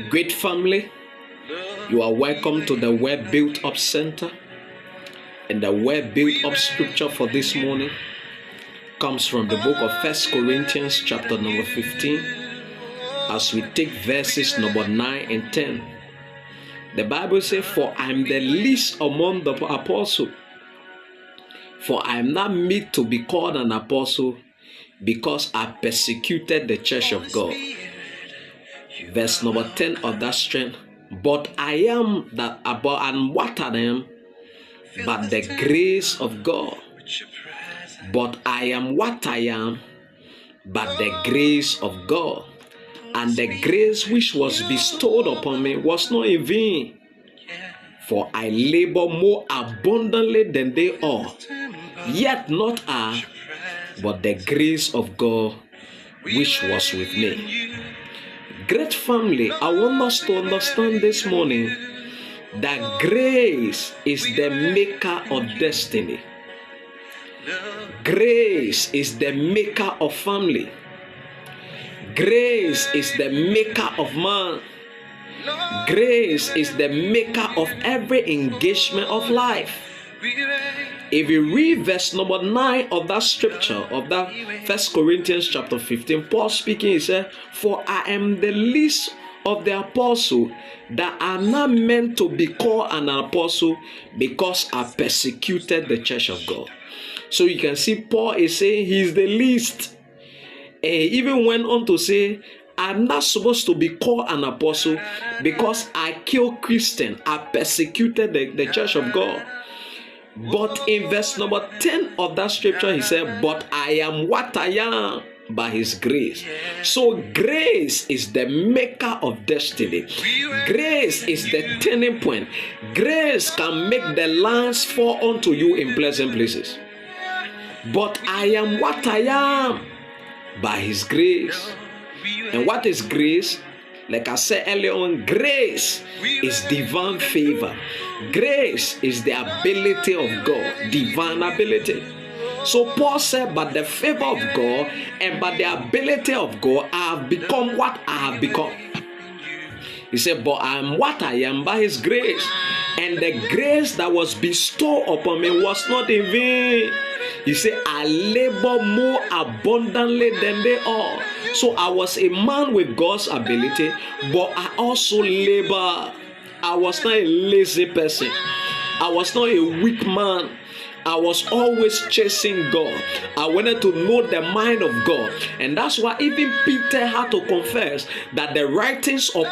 Great family, you are welcome to the Word Built Up Center. And the Word Built Up scripture for this morning comes from the book of 1 Corinthians chapter number 15. As we take verses number 9 and 10. The Bible says, "For I am the least among the apostles, for I am not meet to be called an apostle, because I persecuted the church of God." Verse number 10 of that strength. "But I am that about, and what I am, but the grace of God. But I am what I am, but the grace of God. And the grace which was bestowed upon me was not in vain. For I labor more abundantly than they all. Yet not I, but the grace of God which was with me." Great family, I want us to understand this morning that grace is the maker of destiny. Grace is the maker of family. Grace is the maker of man. Grace is the maker of every engagement of life. If you read verse number 9 of that scripture, of that 1 Corinthians chapter 15, Paul speaking, he said, "For I am the least of the apostle, that I am not meant to be called an apostle, because I persecuted the church of God." So you can see Paul is saying he is the least. He even went on to say, "I'm not supposed to be called an apostle because I killed Christians. I persecuted the church of God." But in verse number 10 of that scripture, he said, "But I am what I am by his grace." So grace is the maker of destiny. Grace is the turning point. Grace can make the lines fall onto you in pleasant places. But I am what I am by his grace. And what is grace? Like I said earlier on, grace is divine favor. Grace is the ability of God, divine ability. So Paul said, "By the favor of God and by the ability of God, I have become what I have become." He said, "But I am what I am by his grace. And the grace that was bestowed upon me was not in vain." He said, "I labor more abundantly than they all." So I was a man with God's ability, but I also labor. I was not a lazy person. I was not a weak man. I was always chasing God. I wanted to know the mind of God. And that's why even Peter had to confess that the writings of